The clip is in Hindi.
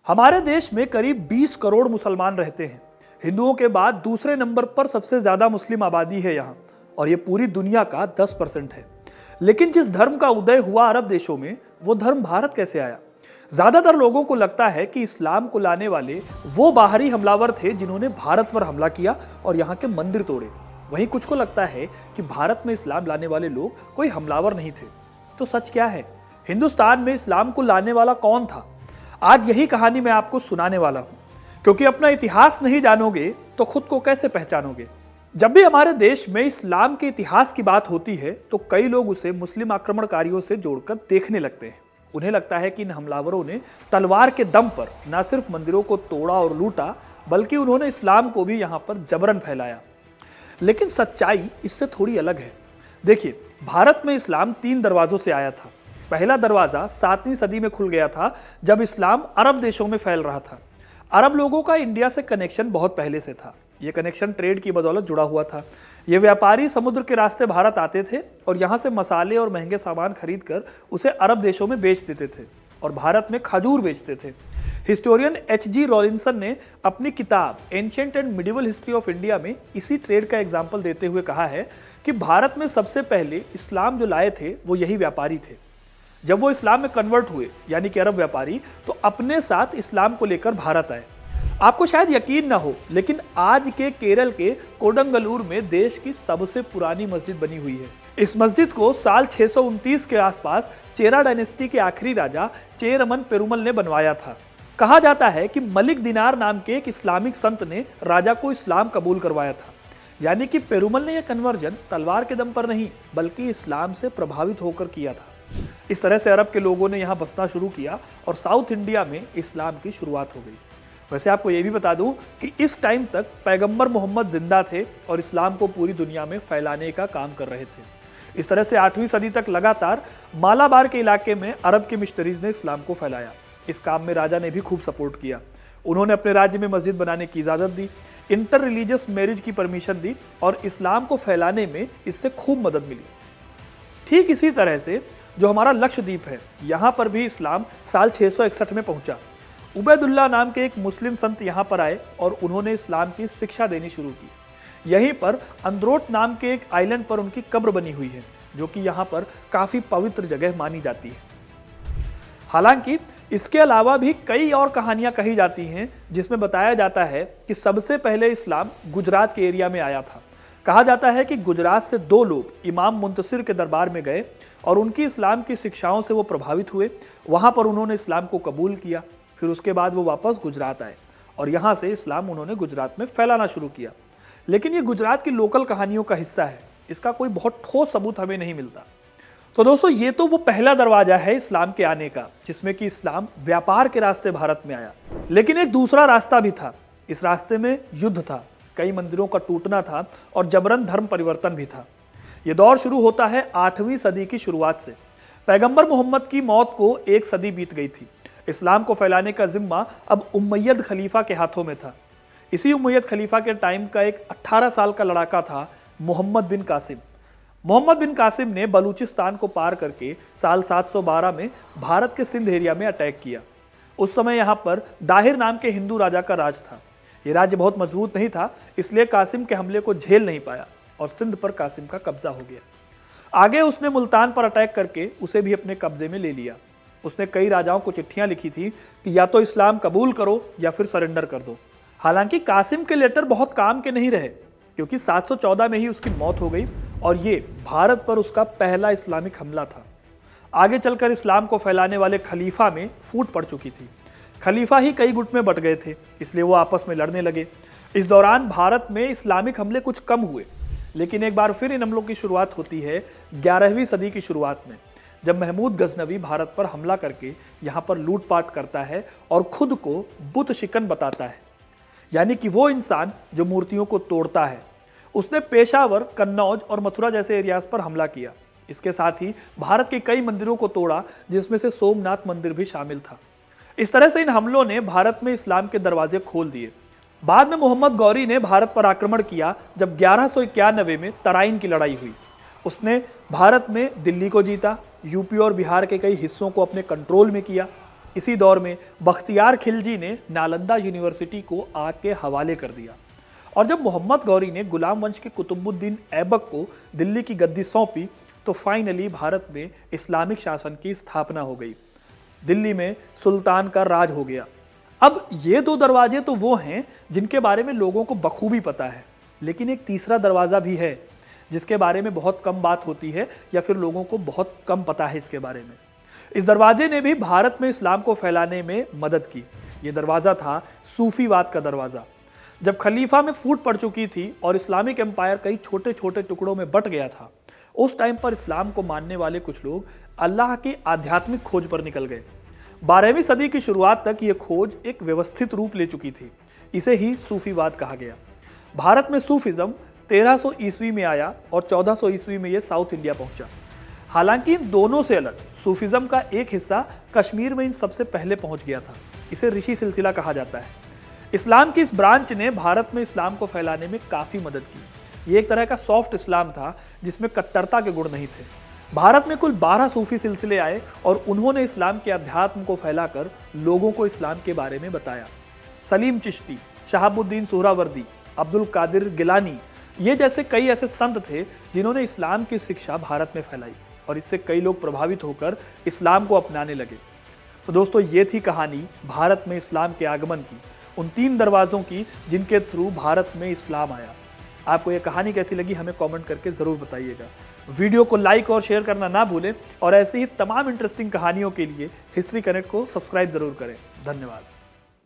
हमारे देश में करीब 20 करोड़ मुसलमान रहते हैं। हिंदुओं के बाद दूसरे नंबर पर सबसे ज्यादा मुस्लिम आबादी है यहाँ, और ये पूरी दुनिया का 10% है। लेकिन जिस धर्म का उदय हुआ अरब देशों में, वो धर्म भारत कैसे आया? ज्यादातर लोगों को लगता है कि इस्लाम को लाने वाले वो बाहरी हमलावर थे जिन्होंने भारत पर हमला किया और यहाँ के मंदिर तोड़े। वहीं कुछ को लगता है कि भारत में इस्लाम लाने वाले लोग कोई हमलावर नहीं थे। तो सच क्या है? हिंदुस्तान में इस्लाम को लाने वाला कौन था? आज यही कहानी मैं आपको सुनाने वाला हूं, क्योंकि अपना इतिहास नहीं जानोगे तो खुद को कैसे पहचानोगे। जब भी हमारे देश में इस्लाम के इतिहास की बात होती है तो कई लोग उसे मुस्लिम आक्रमणकारियों से जोड़कर देखने लगते हैं। उन्हें लगता है कि इन हमलावरों ने तलवार के दम पर न सिर्फ मंदिरों को तोड़ा और लूटा, बल्कि उन्होंने इस्लाम को भी यहाँ पर जबरन फैलाया। लेकिन सच्चाई इससे थोड़ी अलग है। देखिए, भारत में इस्लाम 3 दरवाजों से आया था। पहला दरवाजा 7वीं सदी में खुल गया था, जब इस्लाम अरब देशों में फैल रहा था। अरब लोगों का इंडिया से कनेक्शन बहुत पहले से था। यह कनेक्शन ट्रेड की बदौलत जुड़ा हुआ था। ये व्यापारी समुद्र के रास्ते भारत आते थे और यहाँ से मसाले और महंगे सामान खरीद कर उसे अरब देशों में बेच देते थे, और भारत में खजूर बेचते थे। Historian H.G. रॉलिंसन ने अपनी किताब ancient and medieval history of India में इसी ट्रेड का एग्जाम्पल देते हुए कहा है कि भारत में सबसे पहले इस्लाम जो लाए थे वो यही व्यापारी थे। जब वो इस्लाम में कन्वर्ट हुए, यानी कि अरब व्यापारी, तो अपने साथ इस्लाम को लेकर भारत आए। आपको शायद यकीन ना हो, लेकिन आज के केरल के कोडंगलूर में देश की सबसे पुरानी मस्जिद बनी हुई है। इस मस्जिद को साल 629 के आसपास चेरा डायनेस्टी के आखिरी राजा चेरमन पेरुमल ने बनवाया था। कहा जाता है कि मलिक दिनार नाम के एक इस्लामिक संत ने राजा को इस्लाम कबूल करवाया था। यानी कि पेरुमल ने यह कन्वर्जन तलवार के दम पर नहीं, बल्कि इस्लाम से प्रभावित होकर किया था। इस तरह से अरब के लोगों ने यहाँ बसना शुरू किया और साउथ इंडिया में इस्लाम की शुरुआत हो गई। वैसे आपको ये भी बता दूं कि इस टाइम तक पैगंबर मोहम्मद जिंदा थे और इस्लाम को पूरी दुनिया में फैलाने का काम कर रहे थे। इस तरह से 8वीं सदी तक लगातार मालाबार के इलाके में अरब के मिशनरीज ने इस्लाम को फैलाया। इस काम में राजा ने भी खूब सपोर्ट किया। उन्होंने अपने राज्य में मस्जिद बनाने की इजाज़त दी, इंटर रिलीजियस मैरिज की परमिशन दी, और इस्लाम को फैलाने में इससे खूब मदद मिली। ठीक इसी तरह से जो हमारा लक्षद्वीप है, यहाँ पर भी इस्लाम साल 661 में पहुंचा। उबैदुल्लाह नाम के एक मुस्लिम संत यहाँ पर आए और उन्होंने इस्लाम की शिक्षा देनी शुरू की। यहीं पर अंद्रोट नाम के एक आइलैंड पर उनकी कब्र बनी हुई है, जो कि यहाँ पर काफ़ी पवित्र जगह मानी जाती है। हालांकि इसके अलावा भी कई और कहानियां कही जाती हैं, जिसमें बताया जाता है कि सबसे पहले इस्लाम गुजरात के एरिया में आया था। कहा जाता है कि गुजरात से 2 लोग इमाम मुंतसिर के दरबार में गए और उनकी इस्लाम की शिक्षाओं से वो प्रभावित हुए। वहाँ पर उन्होंने इस्लाम को कबूल किया। फिर उसके बाद वो वापस गुजरात आए और यहाँ से इस्लाम उन्होंने गुजरात में फैलाना शुरू किया। लेकिन ये गुजरात की लोकल कहानियों का हिस्सा है, इसका कोई बहुत ठोस सबूत हमें नहीं मिलता। तो दोस्तों, ये तो वो पहला दरवाजा है इस्लाम के आने का, जिसमें कि इस्लाम व्यापार के रास्ते भारत में आया। लेकिन एक दूसरा रास्ता भी था। इस रास्ते में युद्ध था, कई मंदिरों का टूटना था और जबरन धर्म परिवर्तन भी था। ये दौर शुरू होता है 8वीं सदी की शुरुआत से। पैगंबर मोहम्मद की मौत को 1 सदी बीत गई थी। इस्लाम को फैलाने का जिम्मा अब उमैयद खलीफा के हाथों में था। इसी उमैयद खलीफा के टाइम का एक 18 साल का लड़ाका था मोहम्मद बिन कासिम। मोहम्मद बिन कासिम ने बलूचिस्तान को पार करके साल 712 में भारत के सिंध एरिया में अटैक किया। उस समय यहाँ पर दाहिर नाम के हिंदू राजा का राज था। ये राज्य बहुत मजबूत नहीं था, इसलिए कासिम के हमले को झेल नहीं पाया और सिंध पर कासिम का कब्जा हो गया। आगे उसने मुल्तान पर अटैक करके उसे भी अपने कब्जे में ले लिया। उसने कई राजाओं को चिट्ठियां लिखी थी कि या तो इस्लाम कबूल करो या फिर सरेंडर कर दो। हालांकि कासिम के लेटर बहुत काम के नहीं रहे, क्योंकि 714 में ही उसकी मौत हो गई और ये भारत पर उसका पहला इस्लामिक हमला था। आगे चलकर इस्लाम को फैलाने वाले खलीफा में फूट पड़ चुकी थी। खलीफा ही कई गुट में बट गए थे, इसलिए वो आपस में लड़ने लगे। इस दौरान भारत में इस्लामिक हमले कुछ कम हुए, लेकिन एक बार फिर इन हमलों की शुरुआत होती है 11वीं सदी की शुरुआत में, जब महमूद गजनवी भारत पर हमला करके यहाँ पर लूटपाट करता है और खुद को बुत शिकन बताता है, यानी कि वो इंसान जो मूर्तियों को तोड़ता है। उसने पेशावर, कन्नौज और मथुरा जैसे एरियाज पर हमला किया। इसके साथ ही भारत के कई मंदिरों को तोड़ा, जिसमें से सोमनाथ मंदिर भी शामिल था। इस तरह से इन हमलों ने भारत में इस्लाम के दरवाजे खोल दिए। बाद में मोहम्मद गौरी ने भारत पर आक्रमण किया, जब 1191 में तराइन की लड़ाई हुई। उसने भारत में दिल्ली को जीता, यूपी और बिहार के कई हिस्सों को अपने कंट्रोल में किया। इसी दौर में बख्तियार खिलजी ने नालंदा यूनिवर्सिटी को आग के हवाले कर दिया। और जब मोहम्मद गौरी ने गुलाम वंश के कुतुबुद्दीन ऐबक को दिल्ली की गद्दी सौंपी तो फाइनली भारत में इस्लामिक शासन की स्थापना हो गई। दिल्ली में सुल्तान का राज हो गया। अब ये दो दरवाजे तो वो हैं जिनके बारे में लोगों को बखूबी पता है, लेकिन एक तीसरा दरवाज़ा भी है जिसके बारे में बहुत कम बात होती है या फिर लोगों को बहुत कम पता है इसके बारे में। इस दरवाजे ने भी भारत में इस्लाम को फैलाने में मदद की। ये दरवाज़ा था सूफीवाद का दरवाज़ा। जब खलीफा में फूट पड़ चुकी थी और इस्लामिक एम्पायर कई छोटे छोटे टुकड़ों में बंट गया था, उस टाइम पर इस्लाम को मानने वाले कुछ लोग अल्लाह की आध्यात्मिक खोज पर निकल गए। 12वीं सदी की शुरुआत तक ये खोज एक व्यवस्थित रूप ले चुकी थी। इसे ही सूफीवाद कहा गया। भारत में सूफिज्म 1300 ईस्वी में आया और 1400 ईस्वी में ये साउथ इंडिया पहुंचा। हालांकि इन दोनों से अलग सूफिज्म का एक हिस्सा कश्मीर में इन सबसे पहले पहुंच गया था। इसे ऋषि सिलसिला कहा जाता है। इस्लाम की इस ब्रांच ने भारत में इस्लाम को फैलाने में काफ़ी मदद की। ये एक तरह का सॉफ्ट इस्लाम था जिसमें कट्टरता के गुण नहीं थे। भारत में कुल 12 सूफी सिलसिले आए और उन्होंने इस्लाम के अध्यात्म को फैलाकर लोगों को इस्लाम के बारे में बताया। सलीम चिश्ती, शहाबुद्दीन सुहरावर्दी, अब्दुल कादिर गिलानी, ये जैसे कई ऐसे संत थे जिन्होंने इस्लाम की शिक्षा भारत में फैलाई और इससे कई लोग प्रभावित होकर इस्लाम को अपनाने लगे। तो दोस्तों, ये थी कहानी भारत में इस्लाम के आगमन की, उन 3 दरवाज़ों की जिनके थ्रू भारत में इस्लाम आया। आपको ये कहानी कैसी लगी हमें कमेंट करके ज़रूर बताइएगा। वीडियो को लाइक और शेयर करना ना भूलें और ऐसे ही तमाम इंटरेस्टिंग कहानियों के लिए हिस्ट्री कनेक्ट को सब्सक्राइब ज़रूर करें। धन्यवाद।